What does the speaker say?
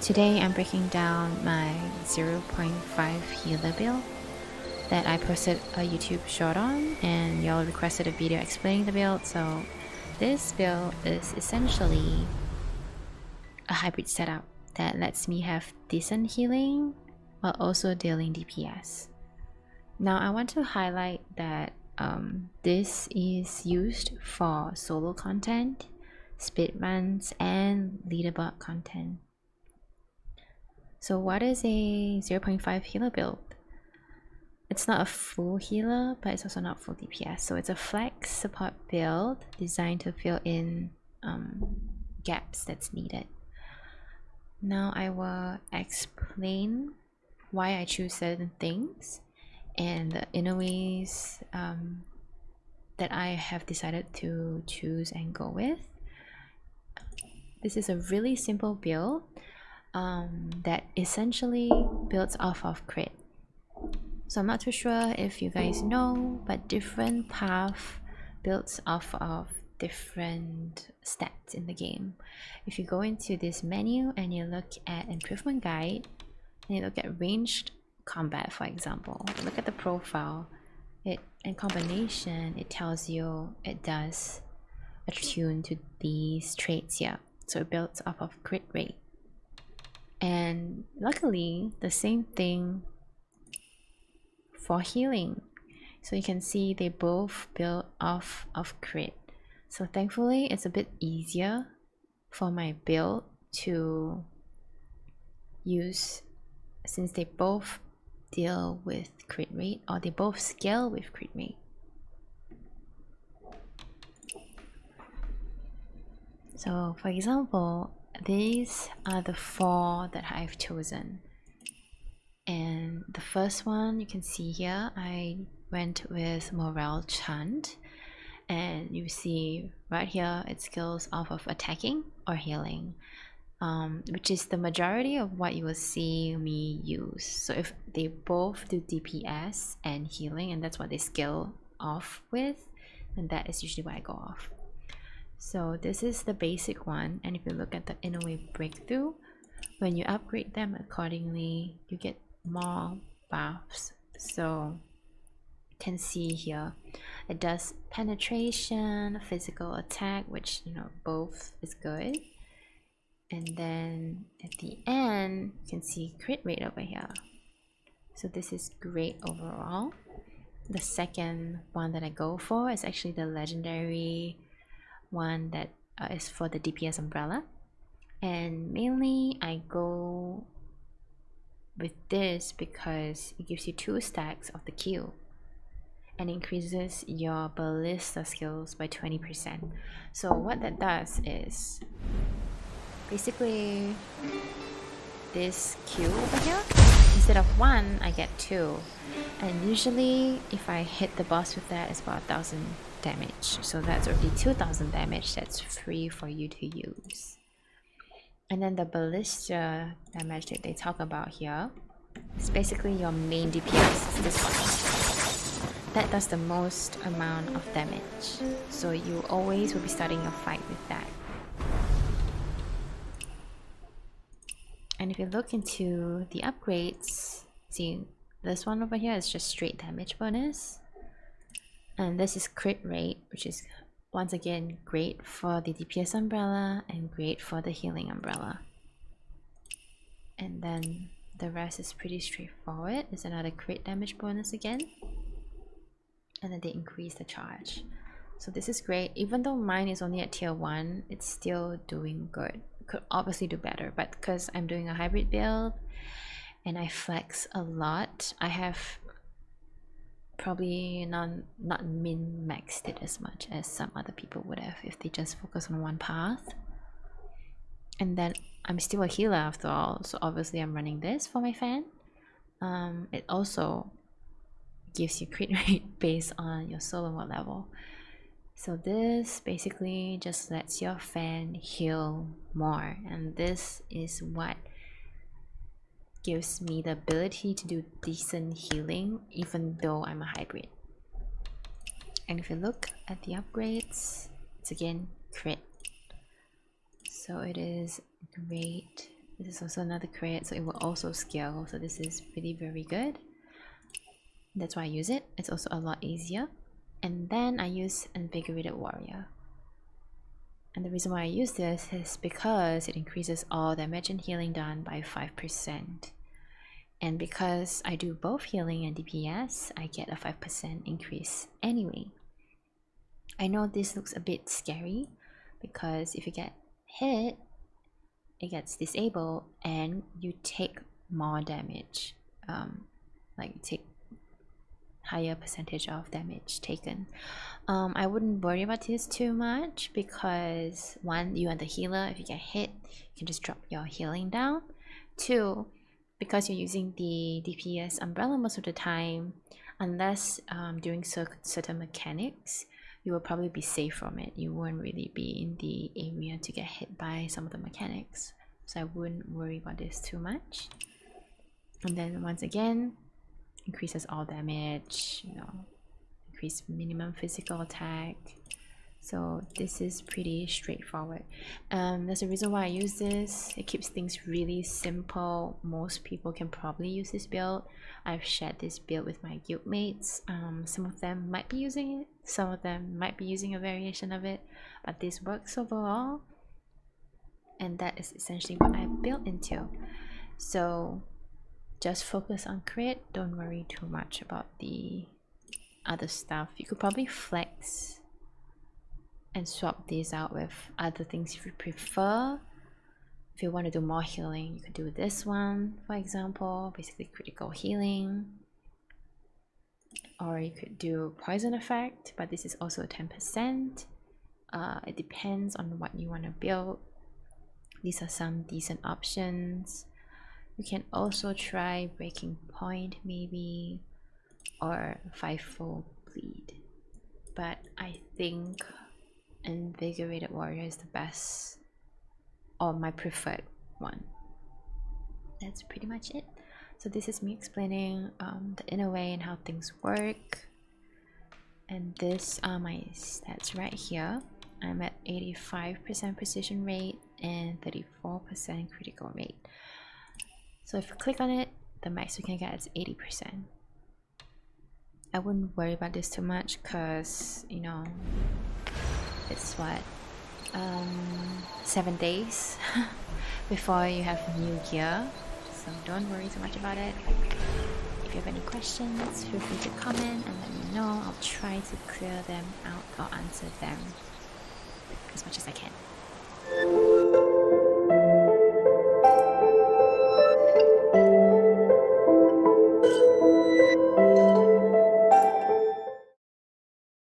Today I'm breaking down my 0.5 healer build that I posted a YouTube short on, and y'all requested a video explaining the build. So this build is essentially a hybrid setup that lets me have decent healing while also dealing DPS. Now I want to highlight that this is used for solo content, speedruns, and leaderboard content. So what is a 0.5 healer build? It's not a full healer, but it's also not full DPS. So it's a flex support build designed to fill in gaps that's needed. Now I will explain why I choose certain things and the inner ways that I have decided to choose and go with. This is a really simple build that essentially builds off of crit. So I'm not too sure if you guys know, but different path builds off of different stats in the game. If you go into this menu and you look at improvement guide and you look at ranged combat, for example, look at the profile, in combination it tells you it does attune to these traits here. So it builds off of crit rate. And luckily the same thing for healing. So you can see they both build off of crit. So thankfully it's a bit easier for my build to use, since they both deal with crit rate, or they both scale with crit rate. So for example, these are the 4 that I've chosen. And the first one you can see here, I went with Morale Chant, and you see right here it scales off of attacking or healing, which is the majority of what you will see me use. So if they both do DPS and healing, and that's what they scale off with, then that is usually what I go off. So this is the basic one, and if you look at the Innerways Breakthrough, when you upgrade them accordingly, you get more buffs. So you can see here it does penetration, physical attack, which both is good, and then at the end you can see crit rate over here. So this is great overall. The second one that I go for is actually the legendary one that is for the DPS umbrella, and mainly I go with this because it gives you 2 stacks of the Q and increases your ballista skills by 20%. So what that does is basically this Q over here, instead of 1 I get 2, and usually if I hit the boss with that, it's about 1000 damage. So that's already 2000 damage that's free for you to use. And then the ballista damage that they talk about here is basically your main DPS, is this one. That does the most amount of damage. So you always will be starting a fight with that. And if you look into the upgrades, see this one over here is just straight damage bonus. And this is crit rate, which is once again great for the DPS umbrella and great for the healing umbrella. And then the rest is pretty straightforward. It's another crit damage bonus again, and then they increase the charge. So this is great. Even though mine is only at tier 1, it's still doing good. Could obviously do better, but because I'm doing a hybrid build and I flex a lot, I have probably not min-maxed it as much as some other people would have if they just focus on one path. And then I'm still a healer after all, so obviously I'm running this for my fan. It also gives you crit rate based on your solo mode level. So this basically just lets your fan heal more, and this is what gives me the ability to do decent healing even though I'm a hybrid. And if you look at the upgrades, it's again crit. So it is great This is also another crit, so it will also scale. So this is really very good. That's why I use it. It's also a lot easier. And then I use Invigorated Warrior. And the reason why I use this is because it increases all damage and healing done by 5%. And because I do both healing and DPS, I get a 5% increase anyway. I know this looks a bit scary because if you get hit, it gets disabled and you take more damage. Like you take higher percentage of damage taken. I wouldn't worry about this too much because one, you are the healer. If you get hit, you can just drop your healing down. Two, because you're using the DPS umbrella most of the time, unless doing certain mechanics, you will probably be safe from it. You won't really be in the area to get hit by some of the mechanics. So I wouldn't worry about this too much. And then once again, increases all damage, you know, increase minimum physical attack. So this is pretty straightforward. There's a reason why I use this. It keeps things really simple. Most people can probably use this build. I've shared this build with my guildmates. Some of them might be using it, some of them might be using a variation of it, but this works overall. And that is essentially what I built into. So just focus on crit, don't worry too much about the other stuff. You could probably flex and swap these out with other things if you prefer. If you want to do more healing, you could do this one, for example, basically critical healing. Or you could do poison effect, but this is also 10%. It depends on what you want to build. These are some decent options. You can also try breaking point maybe, or 5-fold bleed. But I think Invigorated Warrior is the best, or my preferred one. That's pretty much it. So this is me explaining the Innerway and how things work. And this are my stats right here. I'm at 85% precision rate and 34% critical rate. So if you click on it, the max you can get is 80%. I wouldn't worry about this too much because, you know, it's what, 7 days before you have new gear, so don't worry too much about it. If you have any questions, feel free to comment and let me know. I'll try to clear them out or answer them as much as I can.